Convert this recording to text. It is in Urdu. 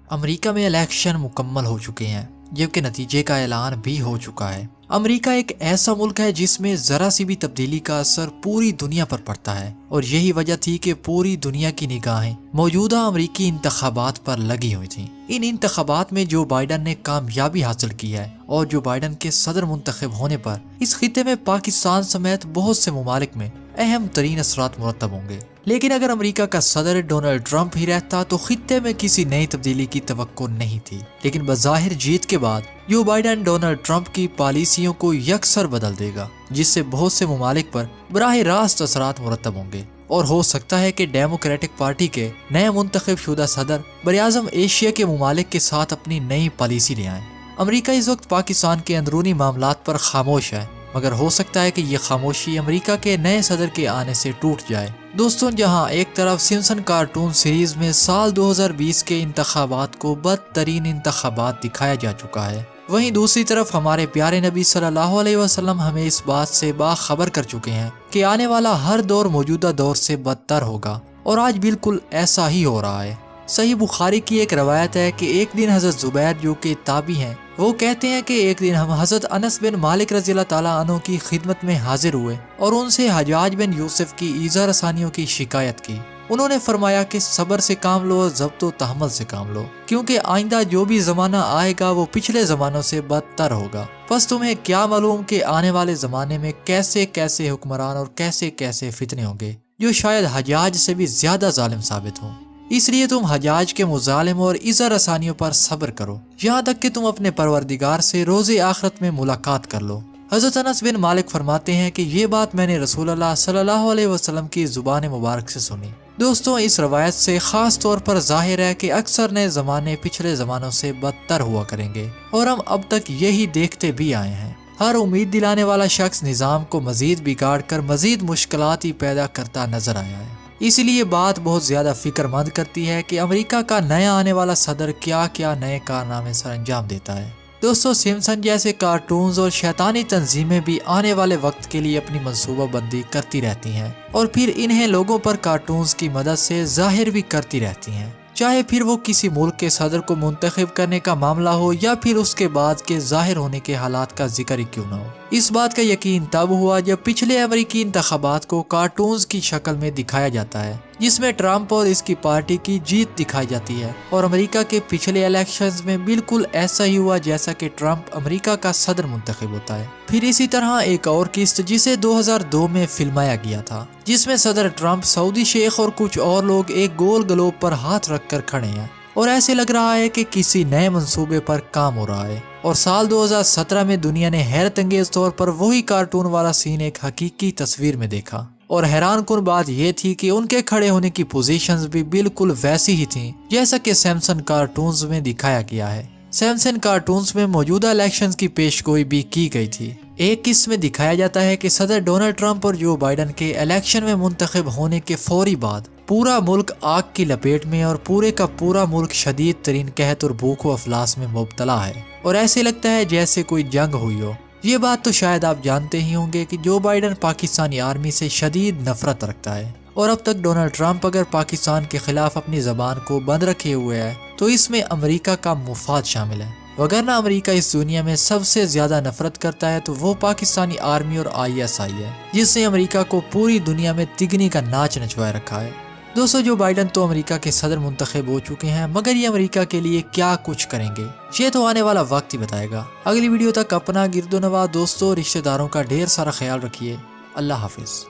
امریکہ میں الیکشن مکمل ہو چکے ہیں جبکہ نتیجے کا اعلان بھی ہو چکا ہے۔ امریکہ ایک ایسا ملک ہے جس میں ذرا سی بھی تبدیلی کا اثر پوری دنیا پر پڑتا ہے، اور یہی وجہ تھی کہ پوری دنیا کی نگاہیں موجودہ امریکی انتخابات پر لگی ہوئی تھیں۔ ان انتخابات میں جو بائیڈن نے کامیابی حاصل کی ہے اور جو بائیڈن کے صدر منتخب ہونے پر اس خطے میں پاکستان سمیت بہت سے ممالک میں اہم ترین اثرات مرتب ہوں گے۔ لیکن اگر امریکہ کا صدر ڈونلڈ ٹرمپ ہی رہتا تو خطے میں کسی نئی تبدیلی کی توقع نہیں تھی، لیکن بظاہر جیت کے بعد جو بائیڈن ڈونلڈ ٹرمپ کی پالیسیوں کو یکسر بدل دے گا، جس سے بہت سے ممالک پر براہ راست اثرات مرتب ہوں گے، اور ہو سکتا ہے کہ ڈیموکریٹک پارٹی کے نئے منتخب شدہ صدر براعظم ایشیا کے ممالک کے ساتھ اپنی نئی پالیسی لے آئیں۔ امریکہ اس وقت پاکستان کے اندرونی معاملات پر خاموش ہے، مگر ہو سکتا ہے کہ یہ خاموشی امریکہ کے نئے صدر کے آنے سے ٹوٹ جائے۔ دوستوں، جہاں ایک طرف سمپسن کارٹون سیریز میں سال 2020 کے انتخابات کو بدترین انتخابات دکھایا جا چکا ہے، وہیں دوسری طرف ہمارے پیارے نبی صلی اللہ علیہ وسلم ہمیں اس بات سے باخبر کر چکے ہیں کہ آنے والا ہر دور موجودہ دور سے بدتر ہوگا، اور آج بالکل ایسا ہی ہو رہا ہے۔ صحیح بخاری کی ایک روایت ہے کہ ایک دن حضرت زبیر جو کہ تابعی ہیں، وہ کہتے ہیں کہ ایک دن ہم حضرت انس بن مالک رضی اللہ تعالیٰ عنہ کی خدمت میں حاضر ہوئے اور ان سے حجاج بن یوسف کی ایذا رسانیوں کی شکایت کی۔ انہوں نے فرمایا کہ صبر سے کام لو اور ضبط و تحمل سے کام لو، کیونکہ آئندہ جو بھی زمانہ آئے گا وہ پچھلے زمانوں سے بدتر ہوگا۔ بس تمہیں کیا معلوم کہ آنے والے زمانے میں کیسے کیسے حکمران اور کیسے کیسے فتنے ہوں گے جو شاید حجاج سے بھی زیادہ ظالم ثابت ہوں۔ اس لیے تم حجاج کے مظالم اور ایذا رسانیوں پر صبر کرو یہاں تک کہ تم اپنے پروردگار سے روز آخرت میں ملاقات کر لو۔ حضرت انس بن مالک فرماتے ہیں کہ یہ بات میں نے رسول اللہ صلی اللہ علیہ وسلم کی زبان مبارک سے سنی۔ دوستوں، اس روایت سے خاص طور پر ظاہر ہے کہ اکثر نئے زمانے پچھلے زمانوں سے بدتر ہوا کریں گے، اور ہم اب تک یہی دیکھتے بھی آئے ہیں۔ ہر امید دلانے والا شخص نظام کو مزید بگاڑ کر مزید مشکلات ہی پیدا کرتا نظر آیا ہے۔ اس لیے بات بہت زیادہ فکر مند کرتی ہے کہ امریکہ کا نیا آنے والا صدر کیا کیا نئے کارنامے سر انجام دیتا ہے۔ دوستو، سمپسن جیسے کارٹونز اور شیطانی تنظیمیں بھی آنے والے وقت کے لیے اپنی منصوبہ بندی کرتی رہتی ہیں، اور پھر انہیں لوگوں پر کارٹونز کی مدد سے ظاہر بھی کرتی رہتی ہیں، چاہے پھر وہ کسی ملک کے صدر کو منتخب کرنے کا معاملہ ہو یا پھر اس کے بعد کے ظاہر ہونے کے حالات کا ذکر ہی کیوں نہ ہو۔ اس بات کا یقین تب ہوا جب پچھلے امریکی انتخابات کو کارٹونز کی شکل میں دکھایا جاتا ہے، جس میں ٹرمپ اور اس کی پارٹی کی جیت دکھائی جاتی ہے، اور امریکہ کے پچھلے الیکشنز میں بالکل ایسا ہی ہوا جیسا کہ ٹرمپ امریکہ کا صدر منتخب ہوتا ہے۔ پھر اسی طرح ایک اور قسط جسے 2002 میں فلمایا گیا تھا، جس میں صدر ٹرمپ، سعودی شیخ اور کچھ اور لوگ ایک گول گلوب پر ہاتھ رکھ کر کھڑے ہیں، اور ایسے لگ رہا ہے کہ کسی نئے منصوبے پر کام ہو رہا ہے۔ اور سال 2017 میں دنیا نے حیرت انگیز طور پر وہی کارٹون والا سین ایک حقیقی تصویر میں دیکھا، اور حیران کن بات یہ تھی کہ ان کے کھڑے ہونے کی پوزیشنز بھی بالکل ویسی ہی تھیں جیسا کہ سمپسن کارٹونز میں دکھایا گیا ہے۔ سمپسن کارٹونز میں موجودہ الیکشنز کی پیش گوئی بھی کی گئی تھی۔ ایک قسط میں دکھایا جاتا ہے کہ صدر ڈونلڈ ٹرمپ اور جو بائیڈن کے الیکشن میں منتخب ہونے کے فوری بعد پورا ملک آگ کی لپیٹ میں اور پورے کا پورا ملک شدید ترین قحط اور بھوک و افلاس میں مبتلا ہے، اور ایسے لگتا ہے جیسے کوئی جنگ ہوئی ہو۔ یہ بات تو شاید آپ جانتے ہی ہوں گے کہ جو بائیڈن پاکستانی آرمی سے شدید نفرت رکھتا ہے، اور اب تک ڈونلڈ ٹرمپ اگر پاکستان کے خلاف اپنی زبان کو بند رکھے ہوئے ہے تو اس میں امریکہ کا مفاد شامل ہے، وگرنہ امریکہ اس دنیا میں سب سے زیادہ نفرت کرتا ہے تو وہ پاکستانی آرمی اور ISI ہے، جس نے امریکہ کو پوری دنیا میں تگنی کا ناچ نچوائے رکھا ہے۔ دوستو، جو بائیڈن تو امریکہ کے صدر منتخب ہو چکے ہیں، مگر یہ امریکہ کے لیے کیا کچھ کریں گے یہ تو آنے والا وقت ہی بتائے گا۔ اگلی ویڈیو تک اپنا گرد و نواح، دوستوں، رشتہ داروں کا ڈھیر سارا خیال رکھیے۔ اللہ حافظ۔